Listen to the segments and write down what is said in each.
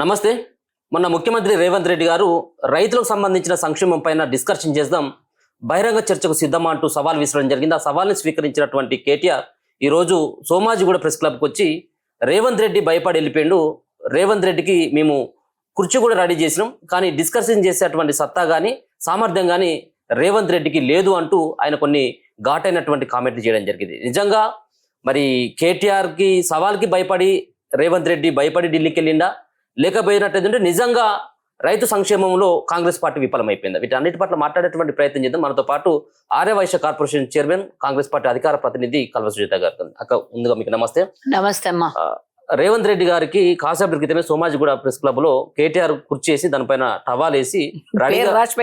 నమస్తే. మొన్న ముఖ్యమంత్రి రేవంత్ రెడ్డి గారు రైతులకు సంబంధించిన సంక్షేమం పైన డిస్కషన్ చేద్దాం, బహిరంగ చర్చకు సిద్ధమా అంటూ సవాల్ విసరడం జరిగింది. ఆ సవాల్ని స్వీకరించినటువంటి కేటీఆర్ ఈరోజు సోమాజిగూడ ప్రెస్ క్లబ్కి వచ్చి రేవంత్ రెడ్డి భయపడి వెళ్ళిపోయిండు, రేవంత్ రెడ్డికి మేము కుర్చీ కూడా రెడీ చేసినాం, కానీ డిస్కషన్ చేసేటువంటి సత్తా కానీ సామర్థ్యం కానీ రేవంత్ రెడ్డికి లేదు అంటూ ఆయన కొన్ని ఘాటైనటువంటి కామెంట్లు చేయడం జరిగింది. నిజంగా మరి కేటీఆర్కి సవాల్కి భయపడి రేవంత్ రెడ్డి భయపడి ఢిల్లీకి వెళ్ళిండా, లేకపోయినట్టు నిజంగా రైతు సంక్షేమంలో కాంగ్రెస్ పార్టీ విఫలమైపోయింది? వీటన్నిటి పట్ల మాట్లాడేటువంటి ప్రయత్నం చేద్దాం. మనతో పాటు Aryavysya corporation chairman, Congress party అధికార ప్రతినిధి కల్వ సుజాత గారు. అక్క, ముందుగా మీకు నమస్తే. నమస్తే అమ్మా. రేవంత్ రెడ్డి గారికి కాసేపటి క్రితమే సోమాజిగూడ ప్రెస్ క్లబ్ లో కేటీఆర్ కుర్చేసి దానిపైన టవాల్ వేసి పేరు రాసి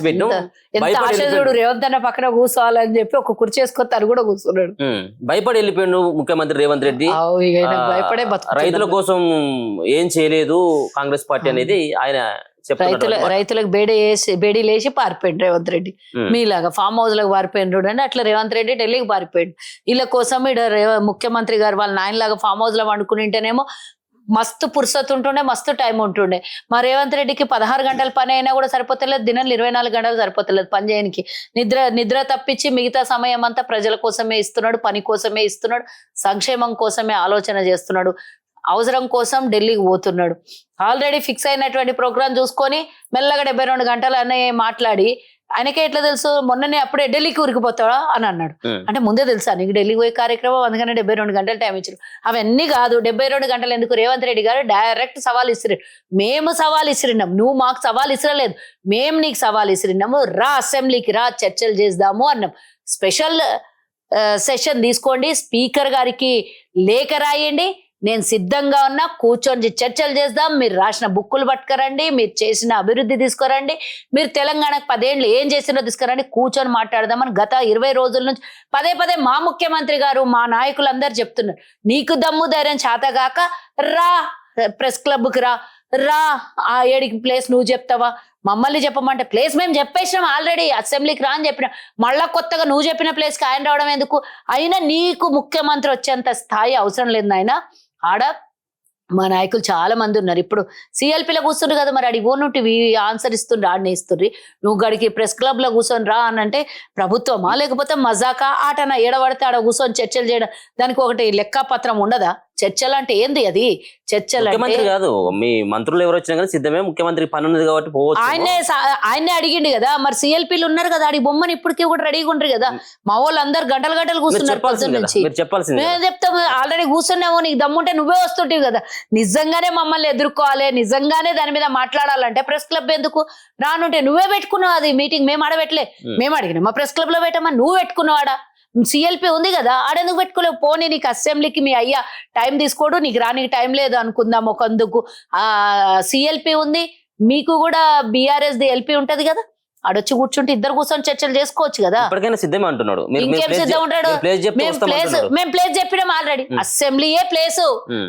పెట్టిన రేవంత్ అన్న పక్కన కూర్చోవాలని చెప్పి ఒక కుర్చీ వేసుకొని తను కూడా కూర్చున్నాడు. భయపడి వెళ్ళిపోయాడు ముఖ్యమంత్రి రేవంత్ రెడ్డి. భయపడే రైతుల కోసం ఏం చేయలేదు కాంగ్రెస్ పార్టీ అనేది ఆయన రైతులకు బేడీ లేచి పారిపోయిండు రేవంత్ రెడ్డి. మీలాగా ఫామ్ హౌస్ లకు పారిపోయిండు అంటే అట్లా రేవంత్ రెడ్డి ఢిల్లీకి పారిపోయిండు. వీళ్ళ కోసం ముఖ్యమంత్రి గారు వాళ్ళ నాయనలాగా ఫామ్ హౌస్ లో వండుకునింటేనేమో మస్తు పుర్సత్ ఉంటుండే, మస్తు టైం ఉంటుండే. మా రేవంత్ రెడ్డికి 16 గంటల పని అయినా కూడా సరిపోతలేదు, దినంలో 24 గంటలు సరిపోతలేదు పని చేయడానికి. నిద్ర తప్పించి మిగతా సమయం అంతా ప్రజల కోసమే ఇస్తున్నాడు, పని కోసమే ఇస్తున్నాడు, సంక్షేమం కోసమే ఆలోచన చేస్తున్నాడు, అవసరం కోసం ఢిల్లీకి పోతున్నాడు. ఆల్రెడీ ఫిక్స్ అయినటువంటి ప్రోగ్రామ్ చూసుకొని మెల్లగా 72 గంటలు అనే మాట్లాడి ఆయనకే ఎట్లా తెలుసు మొన్ననే అప్పుడే ఢిల్లీకి ఉరికిపోతాడా అని అన్నాడు. అంటే ముందే తెలుసా నీకు ఢిల్లీకి పోయే కార్యక్రమం, అందుకనే 72 గంటలు టైం ఇచ్చారు. అవన్నీ కాదు, 72 గంటలు ఎందుకు? రేవంత్ రెడ్డి గారు డైరెక్ట్ సవాల్ ఇసిరి, మేము సవాల్ ఇసిరినాం, నువ్వు మాకు సవాల్ ఇసిరలేదు, మేము నీకు సవాల్ ఇసిరినాము, రా అసెంబ్లీకి రా, చర్చలు చేద్దాము అన్నాం. స్పెషల్ సెషన్ తీసుకోండి, స్పీకర్ గారికి లేఖ రాయండి, నేను సిద్ధంగా ఉన్నా, కూర్చొని చర్చలు చేద్దాం, మీరు రాసిన బుక్కులు పట్టుకురండి, మీరు చేసిన అభివృద్ధి తీసుకురండి, మీరు తెలంగాణకు 10 ఏళ్ళు ఏం చేసినో తీసుకురండి, కూర్చొని మాట్లాడదామని గత 20 రోజుల నుంచి పదే మా ముఖ్యమంత్రి గారు, మా నాయకులు అందరు చెప్తున్నారు. నీకు దమ్ము ధైర్యం చేతగాక రా ప్రెస్ క్లబ్కి రా ఆ 7 ప్లేస్ నువ్వు చెప్తావా? మమ్మల్ని చెప్పమంటే ప్లేస్ మేము చెప్పేసినాం ఆల్రెడీ, అసెంబ్లీకి రా అని చెప్పినా, మళ్ళా కొత్తగా నువ్వు చెప్పిన ప్లేస్కి ఆయన రావడం ఎందుకు? అయినా నీకు ముఖ్యమంత్రి వచ్చేంత స్థాయి అవసరం లేదు నాయన. ఆడ మా నాయకులు చాలా మంది ఉన్నారు. ఇప్పుడు సిఎల్పిలో కూర్చుండ్రు కదా, మరి అడిగి పోనుంటివి ఆన్సర్ ఇస్తుండ్రు, ఆడనే ఇస్తుండ్రి. నువ్వు గడికి ప్రెస్ క్లబ్ లో కూర్చొని రా అని అంటే ప్రభుత్వమా లేకపోతే మజాకా ఆటనా? ఏడబడితే ఆడ కూర్చొని చర్చలు చేయడం, దానికి ఒకటి లెక్క పత్రం ఉండదా? చర్చలు అంటే ఏంది? అది చర్చలు అంటే కాదు, మీ మంత్రులు ఎవరు వచ్చినా కానీ సిద్ధమే, ముఖ్యమంత్రి పని ఉన్నది కాబట్టి ఆయనే అడిగిండు కదా. మరి సిఎల్పీలు ఉన్నారు కదా, అడిగి బొమ్మని ఇప్పటికీ కూడా రెడీగా ఉండరు కదా. మా వాళ్ళు అందరు గంటలు కూర్చున్నారు పొద్దున్న నుంచి. మేము చెప్తాము ఆల్రెడీ కూర్చున్నామో, నీకు దమ్ముంటే నువ్వే వస్తుంటివి కదా. నిజంగానే మమ్మల్ని ఎదుర్కోవాలి, నిజంగానే దాని మీద మాట్లాడాలంటే ప్రెస్ క్లబ్ ఎందుకు రానుంటే నువ్వే పెట్టుకున్నావు అది మీటింగ్. మేము ఆడబెట్టలే, మేము అడిగినాం మా ప్రెస్ క్లబ్ లో పెట్టమా, నువ్వు పెట్టుకున్నావాడా? సిఎల్పి ఉంది కదా, ఆడెందుకు పెట్టుకోలేవు? పోనీ నీకు అసెంబ్లీకి మీ అయ్యా టైం తీసుకోడు, నీకు రానికి టైం లేదు అనుకుందాం ఒకందుకు. సిఎల్పి ఉంది, మీకు కూడా బీఆర్ఎస్ ది ఎల్పి ఉంటది కదా, ఆడొచ్చి కూర్చుంటే ఇద్దరు కూర్చొని చర్చలు చేసుకోవచ్చు కదా. సిద్ధమే అంటున్నాడు. ఇంకేం సిద్ధం ఉంటాడు? మేము ప్లేస్ చెప్పినాం ఆల్రెడీ, అసెంబ్లీయే ప్లేసు,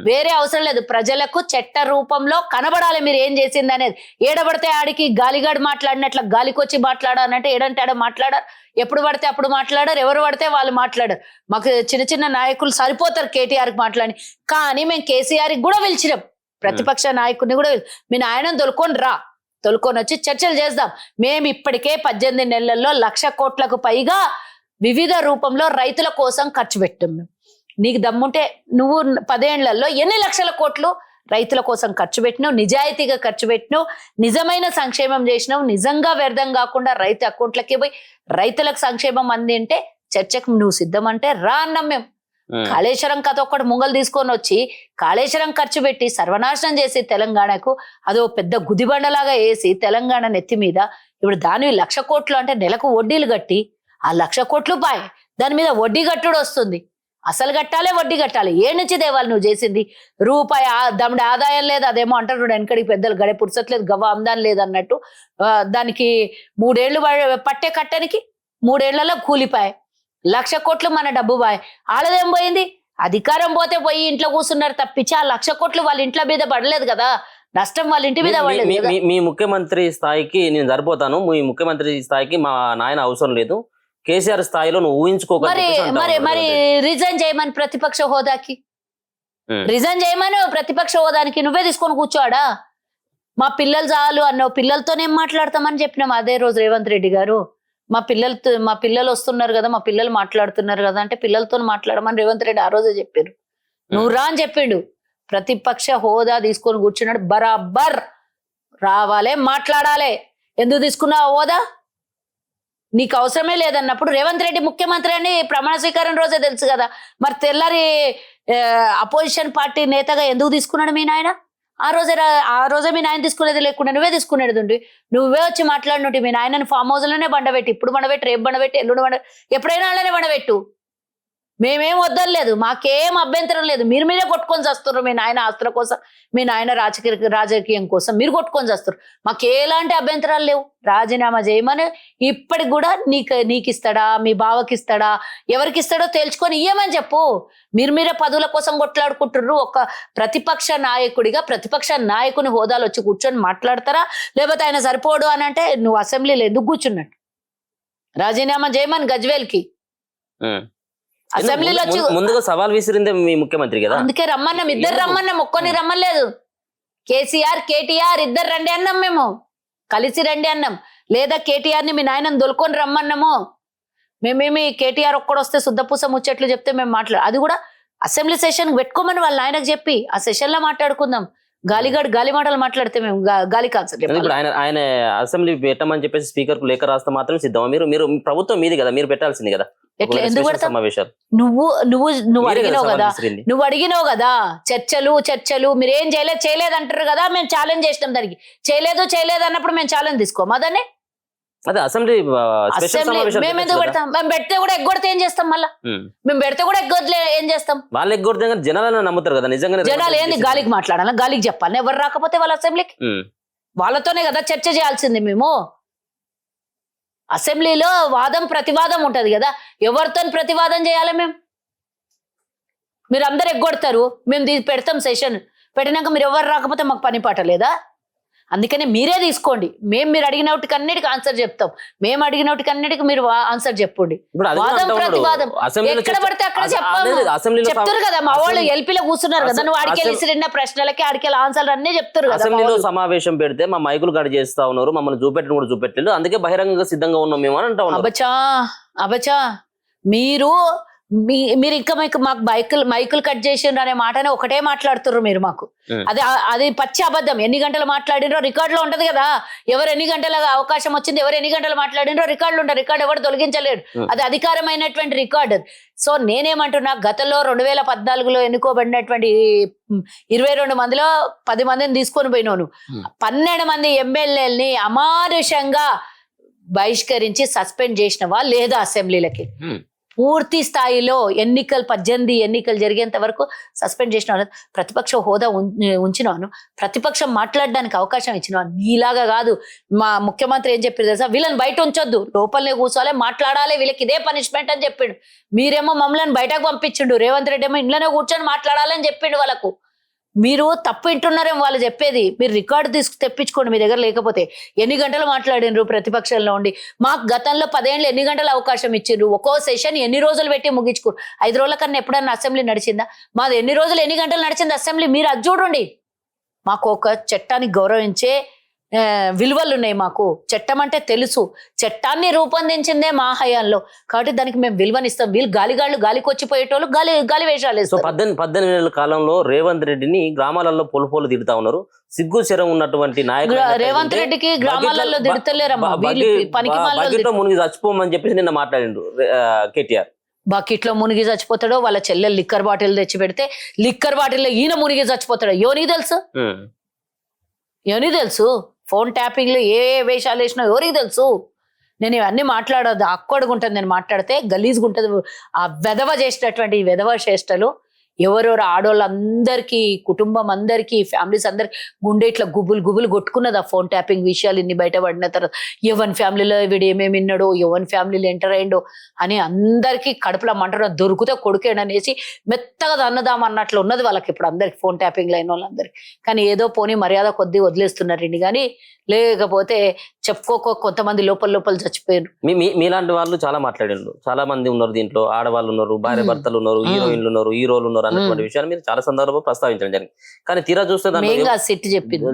వేరే అవసరం లేదు. ప్రజలకు చట్ట రూపంలో కనబడాలి మీరు ఏం చేసింది అనేది. ఏడబడితే ఆడికి గాలిగాడు మాట్లాడినట్ల గాలికొచ్చి మాట్లాడాలంటే ఏడంటే ఆడ మాట్లాడారు, ఎప్పుడు పడితే అప్పుడు మాట్లాడారు, ఎవరు పడితే వాళ్ళు మాట్లాడారు. మాకు చిన్న నాయకులు సరిపోతారు కేటీఆర్కి మాట్లాడి, కానీ మేము కేసీఆర్కి కూడా పిలిచినాం, ప్రతిపక్ష నాయకుడిని కూడా మీ నాయనని తొలుకొని వచ్చి చర్చలు చేద్దాం. మేము ఇప్పటికే 18 నెలల్లో 1,00,000 కోట్లకు పైగా వివిధ రూపంలో రైతుల కోసం ఖర్చు పెట్టాం. నీకు దమ్ముంటే నువ్వు 10 ఏళ్లలో ఎన్ని లక్షల కోట్లు రైతుల కోసం ఖర్చు పెట్టినావు, నిజాయితీగా ఖర్చు పెట్టినావు, నిజమైన సంక్షేమం చేసినావు, నిజంగా వ్యర్థం కాకుండా రైతు అకౌంట్లకి పోయి రైతులకు సంక్షేమం అంది అంటే చర్చకు నువ్వు సిద్ధమంటే రా అన్నాం మేము. కాళేశ్వరం కథ ఒక్కటి ముంగలు తీసుకొని వచ్చి కాళేశ్వరం ఖర్చు పెట్టి సర్వనాశనం చేసి తెలంగాణకు అదో పెద్ద గుదిబండలాగా వేసి తెలంగాణ నెత్తి మీద ఇప్పుడు దాని 1,00,000 కోట్లు అంటే నెలకు వడ్డీలు కట్టి ఆ 1,00,000 కోట్లు పాయ్, దాని మీద వడ్డీ కట్టుడు వస్తుంది. అసలు కట్టాలి, వడ్డీ కట్టాలి. ఏ నుంచి దేవాలి నువ్వు చేసింది? రూపాయి దమ్ముడి ఆదాయం లేదు. అదేమో అంటారు వెనకడికి పెద్దలు గడే పుర్సట్లేదు, గవ్వ ఆమ్దాన్ లేదు అన్నట్టు. దానికి 3 ఏళ్ళు పట్టే కట్టనికి 3 ఏళ్లలో కూలిపాయి. 1,00,000 కోట్లు మన డబ్బు బాయ్. ఆడదేం పోయింది? అధికారం పోయి ఇంట్లో కూర్చున్నారు తప్పించి ఆ 1,00,000 కోట్లు వాళ్ళ ఇంట్లో మీద పడలేదు కదా, నష్టం వాళ్ళ ఇంటి మీద పడలేదు. మీ ముఖ్యమంత్రి స్థాయికి నేను సరిపోతాను, మీ ముఖ్యమంత్రి స్థాయికి మా నాయన అవసరం లేదు, కేసీఆర్ స్థాయిలో నువ్వు ఊహించుకోక మరి రిజైన్ చేయమని ప్రతిపక్ష హోదాకి రిజైన్ చేయమని ప్రతిపక్ష హోదానికి నువ్వే తీసుకొని కూర్చోడా. మా పిల్లలు చాలు అన్నావు, పిల్లలతోనేం మాట్లాడతామని చెప్పినాం అదే రోజు రేవంత్ రెడ్డి గారు. మా పిల్లలు వస్తున్నారు కదా, మా పిల్లలు మాట్లాడుతున్నారు కదా అంటే పిల్లలతో మాట్లాడమని రేవంత్ రెడ్డి ఆ రోజే చెప్పారు. నువ్వు రా అని చెప్పిండు. ప్రతిపక్ష హోదా తీసుకొని కూర్చున్నాడు. బరాబర్ రావాలే, మాట్లాడాలి. ఎందుకు తీసుకున్నావు హోదా? నీకు అవసరమే లేదన్నప్పుడు రేవంత్ రెడ్డి ముఖ్యమంత్రి అని ప్రమాణ స్వీకారం రోజే తెలుసు కదా. మరి తెల్లారి అపోజిషన్ పార్టీ నేతగా ఎందుకు తీసుకున్నాడు మీ నాయన? ఆ రోజే మీ నాయన తీసుకునేది లేకుండా నువ్వే తీసుకునేది ఉండి నువ్వే వచ్చి మాట్లాడినట్టు మీ నాయనని ఫామ్ హౌస్ లోనే బండబెట్టి, ఇప్పుడు బండబెట్టి, రేపు బండబెట్టి, ఎల్లుండి ఎప్పుడైనా వాళ్ళనే బండబెట్టు. మేమేం వద్దలేదు, మాకేం అభ్యంతరం లేదు. మీరు మీరే కొట్టుకొని చేస్తున్నారు మీ నాయన ఆస్తుల కోసం, మీ నాయన రాజకీయం కోసం మీరు కొట్టుకొని చేస్తారు. మాకు ఎలాంటి అభ్యంతరాలు లేవు. రాజీనామా చేయమని ఇప్పటికి కూడా నీకు ఇస్తాడా, మీ బావకి ఇస్తాడా, ఎవరికి ఇస్తాడో తేల్చుకొని ఇయ్యమని చెప్పు. మీరే పదవుల కోసం కొట్లాడుకుంటున్నారు. ఒక ప్రతిపక్ష నాయకుడిగా ప్రతిపక్ష నాయకుని హోదాలు వచ్చి కూర్చొని మాట్లాడతారా? లేకపోతే ఆయన సరిపోడు అని అంటే నువ్వు అసెంబ్లీలో ఎందుకు కూర్చున్నట్టు? రాజీనామా చేయమని గజ్వేల్కి అసెంబ్లీలో వచ్చి ముందుగా సవాల్ విసిరిందే మీ ముఖ్యమంత్రి కదా. అందుకే రమ్మన్నాం, ఇద్దరు రమ్మన్నాం, ఒక్కొని రమ్మలేదు. కేసీఆర్ కేటీఆర్ ఇద్దరు రండి అన్నాం, మేము కలిసి రండి అన్నాం. లేదా కేటీఆర్ ని మీ నాయనని దొలుకొని రమ్మన్నాము. మేమేమి కేటీఆర్ ఒక్కడు వస్తే శుద్ధపూస ముచ్చట్లు చెప్తే మేము అది కూడా అసెంబ్లీ సెషన్ పెట్టుకోమని వాళ్ళ నాయనకు చెప్పి ఆ సెషన్ లో మాట్లాడుకుందాం. గాలి మాటలు మాట్లాడితే మేము గాలి కాన్సెప్ట్. ఇప్పుడు ఆయన అసెంబ్లీ పెట్టమని చెప్పేసి స్పీకర్ కు లేఖ రాస్తే మాత్రం సిద్ధమా? మీరు ప్రభుత్వం మీది కదా, మీరు పెట్టాల్సింది కదా. ఎట్లా ఎందుకు పెడతావు? నువ్వు అడిగినావు కదా చర్చలు మీరేం చేయలేదు అంటారు కదా. మేము ఛాలెంజ్ చేసినాం దానికి. చేయలేదు అన్నప్పుడు మేము ఛాలెంజ్ తీసుకోమా దాన్ని? అదే అసెంబ్లీ మేము ఎందుకు పెడతాం? మేము పెడితే కూడా ఎగ్గొడితే ఏం చేస్తాం? మళ్ళా మేము పెడితే కూడా ఎగ్గొద్దులే ఏం చేస్తాం? వాళ్ళు ఎగ్గొడితే జనాలను నమ్ముతారు కదా. నిజంగా జనాలు ఏంది గాలికి మాట్లాడాలా? గాలికి చెప్పాలి. ఎవరు రాకపోతే వాళ్ళ అసెంబ్లీకి వాళ్ళతోనే కదా చర్చ చేయాల్సింది. మేము అసెంబ్లీలో వాదం ప్రతివాదం ఉంటది కదా, ఎవరితో ప్రతివాదం చేయాలి? మీరు అందరు ఎగ్గొడతారు, మేము పెడతాం సెషన్. పెట్టినాక మీరు ఎవరు రాకపోతే మాకు పని పాట లేదా? అందుకనే మీరే తీసుకోండి. మీరు అడిగినటికి అన్నిటికీ ఆన్సర్ చెప్తాం. మేము అడిగినటికి అన్నిటికీ మీరు ఆన్సర్ చెప్పండి. వాదం ప్రతివాదం ఎక్కడ పడితే అక్కడ చెప్తారు కదా. మా వాళ్ళు ఎల్పీలో కూర్చున్నారు కదా, నువ్వు అడికెళ్ళి ఇసిరిన ప్రశ్నలకి అడికెళ్ళి ఆన్సర్లు అన్నీ చెప్తారు కదా. అసెంబ్లీలో సమావేశం పెడితే మా మైకులు కట్ చేస్తా ఉన్నారు, మమ్మల్ని చూపెట్టడం కూడా చూపెట్టలేదు, అందుకే బహిరంగంగా సిద్ధంగా ఉన్నాం మేము అని అంటా ఉన్నారు. అబచా మీరు ఇంకా మాకు మైకులు కట్ చేసిండ్రు అనే మాటనే ఒకటే మాట్లాడుతుర్రు మీరు మాకు. అది పచ్చి అబద్ధం. ఎన్ని గంటలు మాట్లాడినరో రికార్డ్ లో ఉంటది కదా. ఎవరు ఎన్ని గంటల అవకాశం వచ్చింది, ఎవరు ఎన్ని గంటలు మాట్లాడినరో రికార్డులు ఉంటారు. రికార్డు ఎవరు తొలగించలేడు. అది అధికారమైనటువంటి రికార్డు. సో నేనేమంటున్నా, గతంలో 2014లో ఎన్నుకోబడినటువంటి 22 మందిలో 10 మందిని తీసుకొని పోయినాను. 12 మంది ఎమ్మెల్యేలని అమానుషంగా బహిష్కరించి సస్పెండ్ చేసినవా లేదా? అసెంబ్లీలకి పూర్తి స్థాయిలో 18 ఎన్నికలు జరిగేంత వరకు సస్పెండ్ చేసిన ప్రతిపక్ష హోదా ఉంచినాను. ప్రతిపక్షం మాట్లాడడానికి అవకాశం ఇచ్చినాను. నీలాగా కాదు. మా ముఖ్యమంత్రి ఏం చెప్పారు తెలుసా? వీళ్ళని బయట ఉంచొద్దు, లోపలనే కూర్చోవాలి, మాట్లాడాలి, వీళ్ళకి ఇదే పనిష్మెంట్ అని చెప్పిండు. మీరేమో మమ్మల్ని బయటకు పంపించిండు. రేవంత్ రెడ్డి ఏమో ఇంట్లోనే కూర్చొని మాట్లాడాలని చెప్పిండు వాళ్ళకు. మీరు తప్పు వింటున్నారేమో వాళ్ళు చెప్పేది. మీరు రికార్డు తెప్పించుకోండి మీ దగ్గర. లేకపోతే ఎన్ని గంటలు మాట్లాడినరు ప్రతిపక్షంలో ఉండి? మాకు గతంలో 10 ఏళ్ళు ఎన్ని గంటలు అవకాశం ఇచ్చిండ్రు? ఒక్కో సెషన్ ఎన్ని రోజులు పెట్టి ముగించుకోరు. 5 రోజుల కన్నా ఎప్పుడన్నా అసెంబ్లీ నడిచిందా? మాది ఎన్ని రోజులు ఎన్ని గంటలు నడిచింది అసెంబ్లీ? మీరు అది చూడండి. మాకు ఒక చట్టాన్ని గౌరవించే విలువలు ఉన్నాయి. మాకు చట్టం అంటే తెలుసు. చట్టాన్ని రూపొందించిందే మా హయాంలో, కాబట్టి దానికి మేము విలువనిస్తాం. వీళ్ళు గాలికి వచ్చిపోయేటోళ్ళు గాలి వేషాలు వేస్తారు. 18 ఏళ్ల కాలంలో రేవంత్ రెడ్డిని గ్రామాలలో పొలుపోలు తిడుతా ఉన్నారు. సిగ్గు శరం ఉన్నటువంటి నాయకుడు రేవంత్ రెడ్డికి గ్రామాలలో తిడతలేరమ్మా. బకెట్లో మునిగి చచ్చిపోమని చెప్పేసి నిన్న మాట్లాడిండు కేటీఆర్. బకెట్లో మునిగి చచ్చిపోతాడో, వాళ్ళ చెల్లెలు లిక్కర్ బాటిల్ తెచ్చి పెడితే లిక్కర్ బాటిల్లో ఈయన మునిగి చచ్చిపోతాడో ఎవరికి తెలుసు? ఫోన్ ట్యాపింగ్ లో ఏ వేషాలు వేసినా ఎవరికి తెలుసు? నేను ఇవన్నీ మాట్లాడదు, అక్కడుగుంటుంది. నేను మాట్లాడితే గలీజ్గా ఉంటుంది. ఆ వెధవ చేసినటువంటి వెధవ చేష్టలు ఎవరెవరు ఆడోళ్ళందరికీ, కుటుంబం అందరికీ, ఫ్యామిలీస్ అందరికి గుండె ఇట్లా గుబులు కొట్టుకున్నది ఆ ఫోన్ ట్యాపింగ్ విషయాలు ఇన్ని బయటపడిన తర్వాత. ఎవరి ఫ్యామిలీలో వీడు ఏమేమి విన్నాడో, ఎవరి ఫ్యామిలీలో ఎంటర్ అయ్యిండో అని అందరికీ కడుపులో మంటలో దొరికితే కొడుకేడనేసి మెత్తగా దన్నదాం అన్నట్లు ఉన్నది వాళ్ళకి ఇప్పుడు అందరికి, ఫోన్ ట్యాపింగ్ అయిన వాళ్ళందరికీ. కానీ ఏదో పోనీ మర్యాద కొద్దీ వదిలేస్తున్నారు ఇండి. కానీ లేకపోతే చెప్పుకోక కొంతమంది లోపల చచ్చిపోయారు. మీలాంటి వాళ్ళు చాలా మాట్లాడిండ్రు. చాలా మంది ఉన్నారు దీంట్లో. ఆడవాళ్ళు ఉన్నారు, భార్య భర్తలు ఉన్నారు, హీరోయిన్లు ఉన్నారు, హీరోలు ఉన్నారు, అన్నటువంటి విషయాన్ని మీరు చాలా సందర్భంలో ప్రస్తావించడం జరిగింది. కానీ తీరా చూస్తే దాంట్లో మెయిన్ గా సిట్ చెప్పింది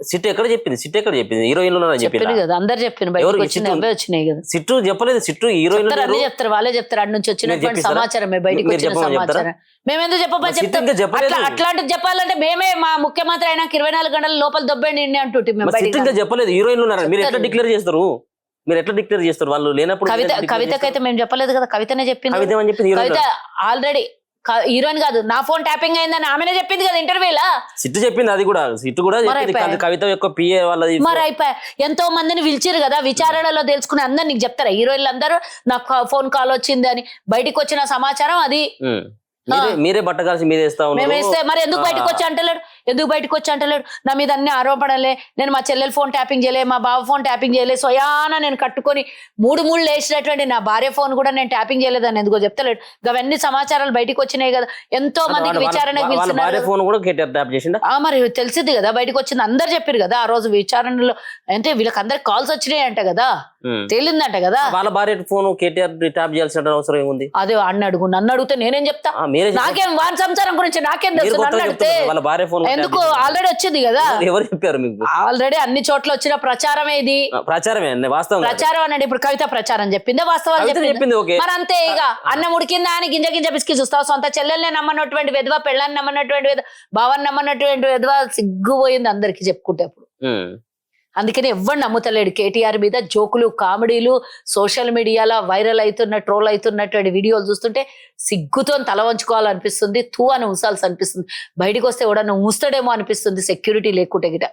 సిట్ ఎక్కడ చెప్పింది? సిట్ ఎక్కడ చెప్పింది? హీరోయిన్లు ఉన్నారని చెప్పింది చెప్పింది కదా, అందరు చెప్పిన బయటకు వచ్చిన అవే వచ్చినాయి కదా. సిట్టు చెప్పలేదు. సిట్టు హీరోయిన్లు చెప్తారు, అన్ని చెప్తారు, వాళ్ళే చెప్తారు. అటు నుంచి వచ్చినటువంటి సమాచారమే, బయటకు మీరు వచ్చిన చెప్పమని చెప్తారా? సమాచారం మేము ఎందుకు చెప్పమని సిట్ చెప్తాం. ఇంకా చెప్పలేదు. అట్లాంటిది చెప్పాలంటే మేమే మా ముఖ్యమంత్రి అయినా 24 గంటల లోపల దొబ్బేండి అంటుంటే మేము సిట్ ఇంకా బయటికి. చెప్పలేదు. హీరోయిన్లు ఉన్నారు. మీరు ఎట్లా డిక్లేర్ చేస్తారు? మీరు ఎట్లా డిక్లేర్ చేస్తారు? వాళ్ళు లేనప్పుడు కవితకైతే మేము చెప్పలేదు కదా, కవితనే చెప్పింది. కవిత అని చెప్పింది. కవిత ఆల్రెడీ హీరోయిన్ కాదు, నా ఫోన్ ట్యాపింగ్ అయిందని ఆమెనే చెప్పింది కదా ఇంటర్వ్యూలా. సిట్టు చెప్పింది, అది కూడా సిట్టు కూడా చెప్పింది. కవిత యొక్క పిఏ వాళ్ళది. మరి అయిపోయి ఎంతో మందిని పిలిచిరు కదా విచారణలో తెలుసుకుని, అందరు నీకు చెప్తారా? హీరోయిన్లు అందరూ నాకు ఫోన్ కాల్ వచ్చింది అని బయటికి వచ్చిన సమాచారం అది. మీరే బట్ట కలిసి మీరే ఇస్తా మేము వేస్తే మరి ఎందుకు బయటకు వచ్చి అంటలేడు? ఎందుకు బయటకు వచ్చి అంటలేడు? నా మీద అన్ని ఆరోపణలే, నేను మా చెల్లెలు ఫోన్ ట్యాపింగ్ చేయలే, మా బావ ఫోన్ ట్యాపింగ్ చేయలే, స్వయాన నేను కట్టుకొని మూడు వేసినటువంటి నా భార్య ఫోన్ కూడా నేను ట్యాపింగ్ చేయలేదని ఎందుకో చెప్తలేడు. అవన్నీ సమాచారాలు బయటకు వచ్చినాయి కదా, ఎంతో మందికి విచారణకు మరి తెలిసింది కదా, బయటకు వచ్చింది. అందరు చెప్పారు కదా ఆ రోజు విచారణలో, అంటే వీళ్ళకి అందరికి కాల్స్ వచ్చినాయి అంట కదా, తేలిందంట కదా. వాళ్ళ భార్య ఫోన్ కేటీఆర్ ట్యాప్ చేయాల్సిన అవసరం ఏముంది? అదే నన్ను అడిగితే నేనేం చెప్తా? నాకేం వాన్ సంసారం గురించి నాకేం తెలుసు? నన్ను అడిగితే వాళ్ళ భార్య ఫోన్ ఎందుకు? ఆల్రెడీ వచ్చింది కదా. ఎవరు చెప్పారు మీకు? ఆల్రెడీ అన్ని చోట్ల వచ్చిన ప్రచారమే ఇది. ప్రచారమే, వాస్తవం ప్రచారం అనండి. ఇప్పుడు కవిత ప్రచారం చెప్పిందా, వాస్తవాలు చెప్పింది? మరి అంతే. ఇక అన్నం ఉడికిందా అని గింజ గింజ బిస్కి చూస్తావు. సొంత చెల్లెల్ని నమ్మనటువంటి విధవ, పెళ్ళాన్ని నమ్మనటువంటి విధవ, భావాన్ని నమ్మనటువంటి విధవ, సిగ్గుపోయింది అందరికి చెప్పుకుంటే. అప్పుడు అందుకని ఎవరు నమ్ముతలేడు కేటీఆర్ మీద. జోకులు, కామెడీలు, సోషల్ మీడియాలో వైరల్ అవుతున్న, ట్రోల్ అవుతున్నటువంటి వీడియోలు చూస్తుంటే సిగ్గుతో తల వంచుకోవాలనిపిస్తుంది, తూ అని ఉంచాల్సి అనిపిస్తుంది. బయటకు వస్తే ఎవడన్నా ఉంచుతాడేమో అనిపిస్తుంది సెక్యూరిటీ లేకుంటే గిట.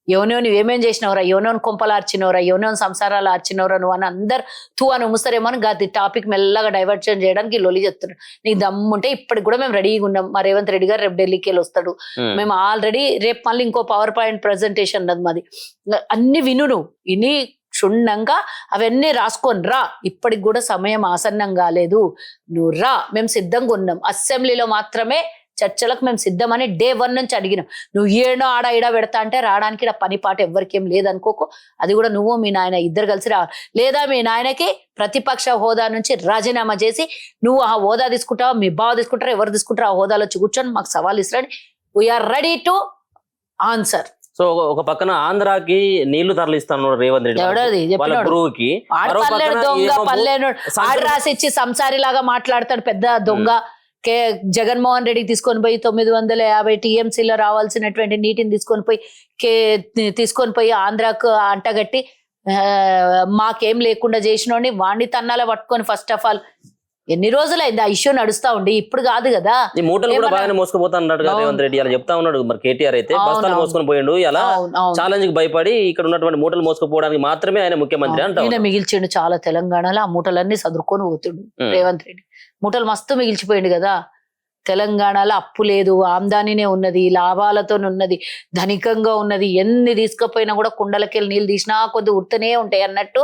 ఎవనో నువ్వేమేం చేసినవరా, ఎవనోని కొంపలు ఆర్చినవరా, ఎవనోని సంసారాలు ఆర్చినవరా నువ్వు అని అందరు తూ అని ఉమ్ముస్తారేమో అని గది టాపిక్ మెల్లగా డైవర్షన్ చేయడానికి లొలి చెప్తున్నాడు. నీకు దమ్ముంటే ఇప్పటికి కూడా మేము రెడీగా ఉన్నాం. మా రేవంత్ రెడ్డి గారు రేపు ఢిల్లీకి వెళ్ళి వస్తాడు. మేము ఆల్రెడీ రేపు మళ్ళీ ఇంకో పవర్ పాయింట్ ప్రెజెంటేషన్ ఉన్నది మాది. అన్ని విను, నువ్వు ఇని క్షుణ్ణంగా అవన్నీ రాసుకొని రా. ఇప్పటికి కూడా సమయం ఆసన్నం కాలేదు, నువ్వు రా, మేము సిద్ధంగా ఉన్నాం. అసెంబ్లీలో మాత్రమే చర్చలకు మేము సిద్ధమని డే 1 నుంచి అడిగినాం. నువ్వు ఏడో ఆడ ఈడ పెడతా అంటే రావడానికి నా పని పాట ఎవ్వరికేం లేదనుకోకు. అది కూడా నువ్వు మీ నాయన ఇద్దరు కలిసి రా, లేదా మీ నాయనకి ప్రతిపక్ష హోదా నుంచి రాజీనామా చేసి నువ్వు ఆ హోదా తీసుకుంటావా, మీ బావ తీసుకుంటారా, ఎవరు తీసుకుంటారో ఆ హోదాలో వచ్చి కూర్చొని మాకు సవాల్ ఇస్తారని we are ready to answer. So ఒక పక్కన ఆంధ్రాకి నీళ్లు తరలిస్తాను రేవంత్ రెడ్డి వాళ్ళ గురువుకి, ఆడ రాసిచ్చి సంసారి లాగా మాట్లాడతాడు పెద్ద దొంగ. జగన్మోహన్ రెడ్డికి తీసుకొని పోయి 950 TMCలో రావాల్సినటువంటి నీటిని తీసుకొని పోయి ఆంధ్రాకు అంటగట్టి మాకేం లేకుండా చేసినోడిని వాణ్ణి తన్నాల పట్టుకొని ఫస్ట్ ఆఫ్ ఆల్ ఎన్ని రోజులైంది ఆ ఇష్యూ నడుస్తా ఉండి, ఇప్పుడు కాదు కదా. ఈ మూటలు కూడా బాగానే మోసుకుపోతా అన్నాడు కదా రేవంత్ రెడ్డి, అలా చెప్తా ఉన్నాడు. మరి కేటీఆర్ అయితే బస్తాలు మోసుకొని పోయిండు, ఇలా ఛాలెంజ్ కి భయపడి ఇక్కడ ఉన్నటువంటి మూటలు మోసుకుపోవడానికి మాత్రమే ఆయన ముఖ్యమంత్రి అంటారు. మిగిల్చిండు చాలా తెలంగాణలో, ఆ మూటలన్నీ సదురుకొని పోతుండు రేవంత్ రెడ్డి. మూటలు మస్తు మిగిల్చిపోయిండు కదా. తెలంగాణలో అప్పు లేదు, ఆమ్దానినే ఉన్నది, లాభాలతో ఉన్నది, ధనికంగా ఉన్నది. ఎన్ని తీసుకుపోయినా కూడా కుండలకెళ్ళి నీళ్ళు తీసినా కొద్ది ఉర్తనే ఉంటాయి అన్నట్టు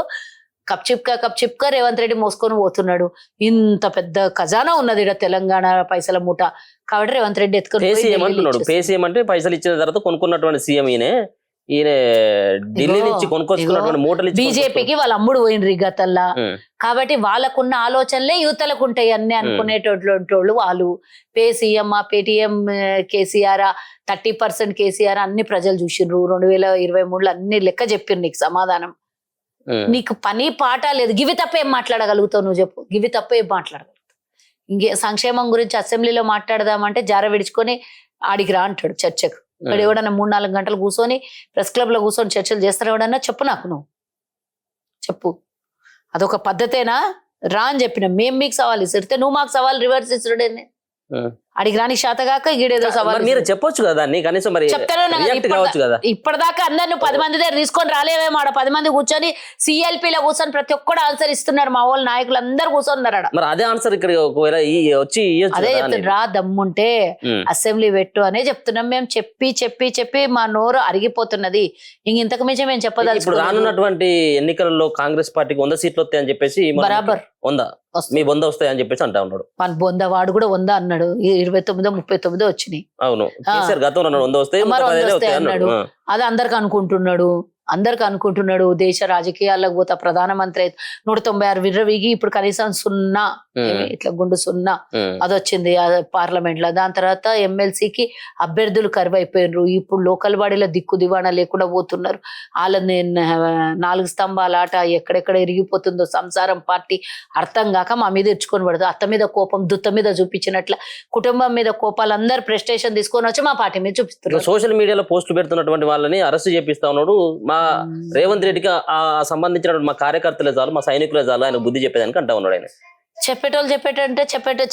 కప్చిప్కా రేవంత్ రెడ్డి మోసుకొని పోతున్నాడు. ఇంత పెద్ద ఖజానా ఉన్నది ఇక్కడ తెలంగాణ పైసల మూట. కాబట్టి రేవంత్ రెడ్డి ఎత్తుకొని పేసీఎం అంటే పైసలు ఇచ్చిన తర్వాత కొనుక్కున్నటువంటి సీఎం ఈయన ఢిల్లీ నుంచి కొనుక్కొచ్చుకున్నటువంటి మూటలు బీజేపీకి వాళ్ళ అమ్ముడు పోయినరు గతల్లా. కాబట్టి వాళ్ళకున్న ఆలోచనలే యూతలకు ఉంటాయి అన్ని అనుకునేటోళ్ళు వాళ్ళు. పేటీఎం కేసీఆర్ 30% కేసీఆర్ అన్ని ప్రజలు చూసిండ్రు. 2023లో అన్ని లెక్క చెప్పిర్రు నీకు సమాధానం. నీకు పని పాట లేదు, గివి తప్ప ఏం మాట్లాడగలుగుతావు నువ్వు చెప్పు? గివి తప్ప ఏం మాట్లాడగలుగుతావు? ఇంకే సంక్షేమం గురించి అసెంబ్లీలో మాట్లాడదామంటే జార విడుచుకొని ఆడికి రా అంటాడు చర్చకు. ఇక్కడ ఎవడన్నా 3-4 గంటలు కూర్చొని ప్రెస్ క్లబ్ లో కూర్చొని చర్చలు చేస్తారు ఎవడన్నా? చెప్పు నాకు, నువ్వు చెప్పు. అదొక పద్ధతేనా? రా అని చెప్పిన మేము మీకు సవాల్ ఇస్తే నువ్వు మాకు సవాల్ రివర్స్ ఇస్తుడే. అడిగి రాని శాతగాక ఈడేదో సవాల్ మీరు చెప్పొచ్చు కదా, కనీసం మరి ఇప్పటిదాకా అందరు 10 మంది దగ్గర తీసుకొని రాలేవేమో. 10 మంది కూర్చొని CLPలో కూర్చొని ప్రతి ఒక్కడు ఆన్సర్ ఇస్తున్నారు. మా వాళ్ళు నాయకులు అందరు కూర్చొన్నారు. మరి అదే ఆన్సర్ ఇక్కడ వచ్చి అదే చెప్తున్నారు, రా దమ్ముంటే అసెంబ్లీ పెట్టు అనే చెప్తున్నాం. మేము చెప్పి మా నోరు అరిగిపోతున్నది. ఇంతకు మించి మేము చెప్పదలుచుకున్నాం. ఇప్పుడు రానున్నటువంటి ఎన్నికలలో కాంగ్రెస్ పార్టీకి 100 సీట్లు వస్తాయని చెప్పేసి బరాబర్ 100 మీ 100 వస్తాయని చెప్పేసి అంటా ఉన్నాడు. మన బొంద వాడు కూడా 100 అన్నాడు. 29-39 వచ్చినాయి. అవును, గతంలో 100 వస్తాయి అన్నాడు. అది అందరికి అనుకుంటున్నాడు. అందరికి అనుకుంటున్నాడు దేశ రాజకీయాలకు పోతా ప్రధానమంత్రి 196 విర్రవీగి ఇప్పుడు కనీసం 0 ఇట్లా గుండు 0 అది వచ్చింది పార్లమెంట్ లో. దాని తర్వాత ఎమ్మెల్సీకి అభ్యర్థులు కరువైపోయినారు. ఇప్పుడు లోకల్ బాడీలో దిక్కు దివాణా లేకుండా పోతున్నారు. వాళ్ళని 4 స్తంభాల ఆట ఎక్కడెక్కడ ఇరిగిపోతుందో సంసారం పార్టీ అర్థం కాక మా మీద ఇచ్చుకొని పడదు. అత్త మీద కోపం దుత్త మీద చూపించినట్ల కుటుంబం మీద కోపాలు అందరు ప్రెస్టేషన్ తీసుకొని వచ్చి మా పార్టీ మీద చూపిస్తున్నారు. సోషల్ మీడియాలో పోస్టులు పెడుతున్నటువంటి వాళ్ళని అరెస్ట్ చేపిస్తా ఉన్నాడు. మా రేవంత్ రెడ్డికి సంబంధించినటువంటి మా కార్యకర్తలే చాలు, మా సైనికులే చాలు ఆయన బుద్ధి చెప్పేదానికి అంటా ఉన్నాడు. ఆయన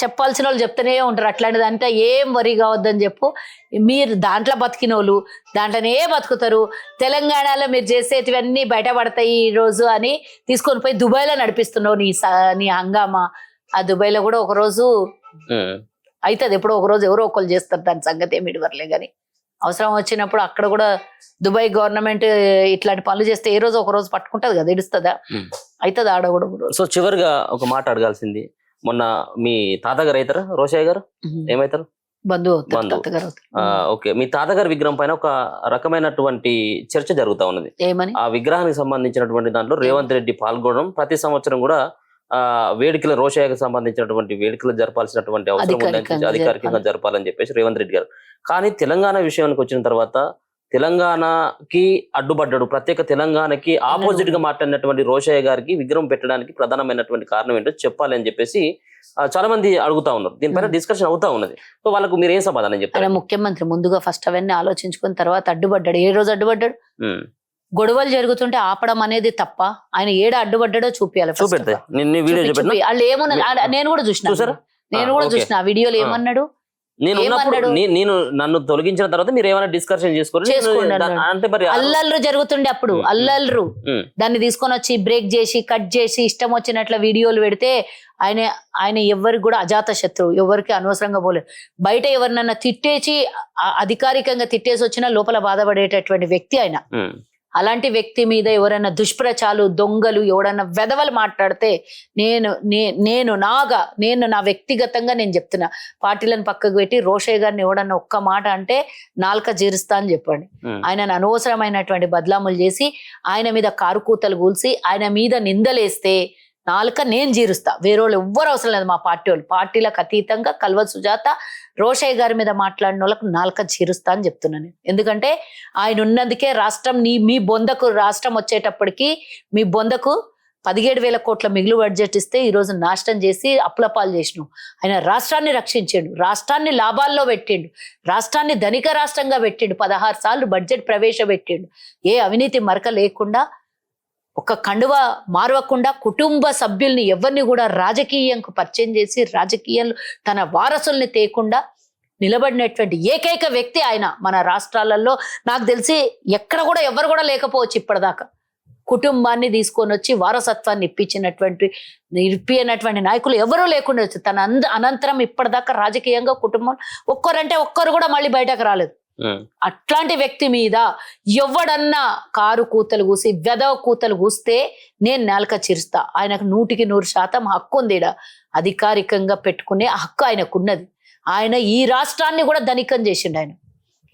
చెప్పాల్సిన వాళ్ళు చెప్తూనే ఉంటారు. అట్లాంటిది అంటే ఏం వరి కావద్దని చెప్పు. మీరు దాంట్లో బతికిన వాళ్ళు దాంట్లోనే బతుకుతారు. తెలంగాణలో మీరు చేసేటివన్నీ బయటపడతాయి ఈ రోజు అని తీసుకొని పోయి దుబాయ్లో నడిపిస్తున్నావు నీ హంగామా. ఆ దుబాయ్లో కూడా ఒక రోజు అవుతుంది, ఎప్పుడో ఒక రోజు ఎవరో ఒకరు చేస్తారు, దాని సంగతి ఏమి ఇడవర్లే. కానీ అవసరం వచ్చినప్పుడు అక్కడ కూడా దుబాయ్ గవర్నమెంట్ ఇట్లాంటి పనులు చేస్తే ఏ రోజు ఒక రోజు పట్టుకుంటది కదా, ఇడుస్తుందా? అవుతుంది ఆడ కూడా. సో చివరిగా ఒక మాట అడగాల్సింది, మొన్న మీ తాతగారు అవుతారా రోషయ్య గారు ఏమవుతారు? బంధువు. ఓకే, మీ తాతగారి విగ్రహం పైన ఒక రకమైనటువంటి చర్చ జరుగుతా ఉన్నది. ఏమని? ఆ విగ్రహానికి సంబంధించినటువంటి దాంట్లో రేవంత్ రెడ్డి పాల్గొనడం, ప్రతి సంవత్సరం కూడా వేడుకలు రోషయ్యకు సంబంధించినటువంటి వేడుకలు జరపాల్సినటువంటి అవసరం ఉందని అధికారికంగా జరపాలని చెప్పేసి రేవంత్ రెడ్డి గారు. కానీ తెలంగాణ విషయానికి వచ్చిన తర్వాత తెలంగాణకి అడ్డుపడ్డాడు, ప్రత్యేక తెలంగాణకి ఆపోజిట్ గా మాట్లాడినటువంటి రోషయ్య గారికి విగ్రహం పెట్టడానికి ప్రధానమైనటువంటి కారణం ఏంటో చెప్పాలి అని చెప్పేసి చాలా మంది అడుగుతా ఉన్నారు. దీనిపైన డిస్కషన్ అవుతా ఉన్నది. సో వాళ్ళకు మీరు ఏం సమాధానం చెప్తారు? ముఖ్యమంత్రి ముందుగా ఫస్ట్ అవన్నీ ఆలోచించుకున్న తర్వాత అడ్డుపడ్డాడు. ఏ రోజు అడ్డుపడ్డాడు? గొడవలు జరుగుతుంటే ఆపడం అనేది తప్ప, ఆయన ఏడ అడ్డుపడ్డాడో చూపించాలి. వాళ్ళు ఏమన్నా నేను కూడా చూసిన ఆ వీడియోలో ఏమన్నాడు, నేను నన్ను తొలగించిన తర్వాత మీరు ఏమైనా డిస్కషన్ చేసుకోండి అంటే మరి అల్లర్లు జరుగుతుండే అప్పుడు అల్లర్లు దాన్ని తీసుకొని వచ్చి బ్రేక్ చేసి కట్ చేసి ఇష్టం వచ్చినట్ల వీడియోలు పెడితే ఆయన ఎవరికి కూడా అజాత శత్రువు, ఎవరికి అనవసరంగా పోలేదు. బయట ఎవరినన్నా తిట్టేసి అధికారికంగా తిట్టేసి వచ్చినా లోపల బాధపడేటటువంటి వ్యక్తి ఆయన. అలాంటి వ్యక్తి మీద ఎవరైనా దుష్ప్రచారాలు దొంగలు ఎవడన్నా వెధవలు మాట్లాడితే నేను నా వ్యక్తిగతంగా నేను చెప్తున్నా, పార్టీలను పక్కకు పెట్టి రోషయ్య గారిని ఎవడన్నా ఒక్క మాట అంటే నాలుక జీరుస్తా అని చెప్పండి. ఆయనను అనవసరమైనటువంటి బదలాములు చేసి ఆయన మీద కారుకూతలు కూల్చి ఆయన మీద నిందలేస్తే నాలుక నేను జీరుస్తా. వేరే వాళ్ళు ఎవ్వరు అవసరం లేదు. మా పార్టీ వాళ్ళు పార్టీలకు అతీతంగా కల్వ సుజాత రోషయ్య గారి మీద మాట్లాడిన వాళ్ళకు నాలుక జీరుస్తా అని చెప్తున్నాను. ఎందుకంటే ఆయన ఉన్నందుకే రాష్ట్రం మీ బొందకు రాష్ట్రం వచ్చేటప్పటికి మీ బొందకు 17,000 కోట్ల మిగులు బడ్జెట్ ఇస్తే ఈ రోజు నాశనం చేసి అప్పులపాలు చేసినాం. ఆయన రాష్ట్రాన్ని రక్షించాడు, రాష్ట్రాన్ని లాభాల్లో పెట్టిండు, రాష్ట్రాన్ని ధనిక రాష్ట్రంగా పెట్టిండు, 16 సార్లు బడ్జెట్ ప్రవేశపెట్టిండు. ఏ అవినీతి మరక లేకుండా, ఒక కండువ మారవకుండా కుటుంబ సభ్యుల్ని ఎవరిని కూడా రాజకీయంకు పరిచయం చేసి రాజకీయంలో తన వారసుల్ని తేకుండా నిలబడినటువంటి ఏకైక వ్యక్తి ఆయన. మన రాష్ట్రాలలో నాకు తెలిసి ఎక్కడ కూడా ఎవరు కూడా లేకపోవచ్చు ఇప్పటిదాకా. కుటుంబాన్ని తీసుకొని వచ్చి వారసత్వాన్ని ఇప్పినటువంటి నాయకులు ఎవరూ లేకుండా వచ్చి తన అనంతరం ఇప్పటిదాకా రాజకీయంగా కుటుంబం ఒక్కరు కూడా మళ్ళీ బయటకు రాలేదు. అట్లాంటి వ్యక్తి మీద ఎవడన్నా కారు కూతలు కూసి వెదవ కూతలు కూస్తే నేను నాలుక చిరుస్తా. ఆయనకు 100% హక్కు ఉంది. అధికారికంగా పెట్టుకునే హక్కు ఆయనకున్నది. ఆయన ఈ రాష్ట్రాన్ని కూడా ధనికం చేసిండు. ఆయన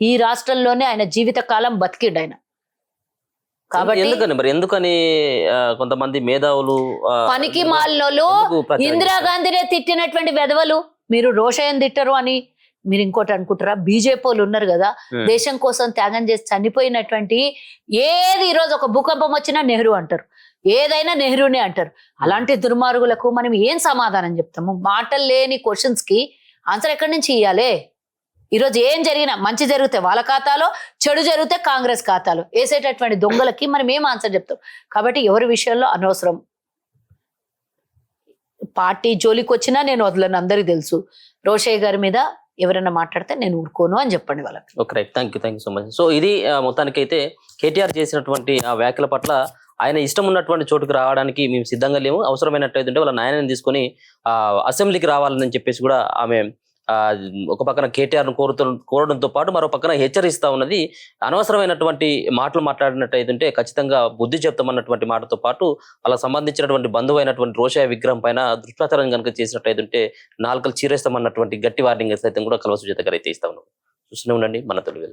ఈ రాష్ట్రంలోనే ఆయన జీవిత కాలం బతికిండు ఆయన. కాబట్టి ఎందుకని కొంతమంది మేధావులు పనికి మాలినోళ్ళు ఇందిరాగాంధీనే తిట్టినటువంటి వెధవలు మీరు రోషయ్యని తిట్టరు అని మీరు ఇంకోటి అనుకుంటారా? బీజేపీ వాళ్ళు ఉన్నారు కదా, దేశం కోసం త్యాగం చేసి చనిపోయినటువంటి ఏది ఈరోజు ఒక భూకంపం వచ్చినా నెహ్రూ అంటారు, ఏదైనా నెహ్రూనే అంటారు. అలాంటి దుర్మార్గులకు మనం ఏం సమాధానం చెప్తాము? మాటలు లేని క్వశ్చన్స్ కి ఆన్సర్ ఎక్కడి నుంచి ఇవ్వాలి? ఈరోజు ఏం జరిగినా మంచి జరిగితే వాళ్ళ ఖాతాలో, చెడు జరిగితే కాంగ్రెస్ ఖాతాలో వేసేటటువంటి దొంగలకి మనం ఏం ఆన్సర్ చెప్తాం? కాబట్టి ఎవరి విషయంలో అనవసరం. పార్టీ జోలికి వచ్చినా నేను వదలను, అందరికీ తెలుసు. రోషయ్య గారి మీద ఎవరైనా మాట్లాడితే నేను ఊరుకోను అని చెప్పండి వాళ్ళకి. Okay, right, thank you so much. So ఇది మొత్తానికైతే కేటీఆర్ చేసినటువంటి ఆ వ్యాఖ్యల పట్ల ఆయన ఇష్టం ఉన్నటువంటి చోటుకు రావడానికి మేము సిద్ధంగా లేము, అవసరమైనట్టయితే వాళ్ళ నాయనని తీసుకొని అసెంబ్లీకి రావాలని చెప్పేసి కూడా ఆమె ఒక పక్కన కేటీఆర్ ను కోరడంతో పాటు మరో పక్కన హెచ్చరిస్తా ఉన్నది. అనవసరమైనటువంటి మాటలు మాట్లాడినట్టయితే ఖచ్చితంగా బుద్ధి చెప్తామన్నటువంటి మాటతో పాటు వాళ్ళకి సంబంధించినటువంటి బంధువు అయినటువంటి రోషయ్య విగ్రహం పైన దుష్ప్రచారం కనుక చేసినట్టయితే నాలుకలు చీరేస్తామన్నటువంటి గట్టి వార్నింగ్ సైతం కూడా కల్వ సుజాత గారు అయితే ఇస్తా ఉన్నాం. చూస్తూనే ఉండండి మన తెలుగు.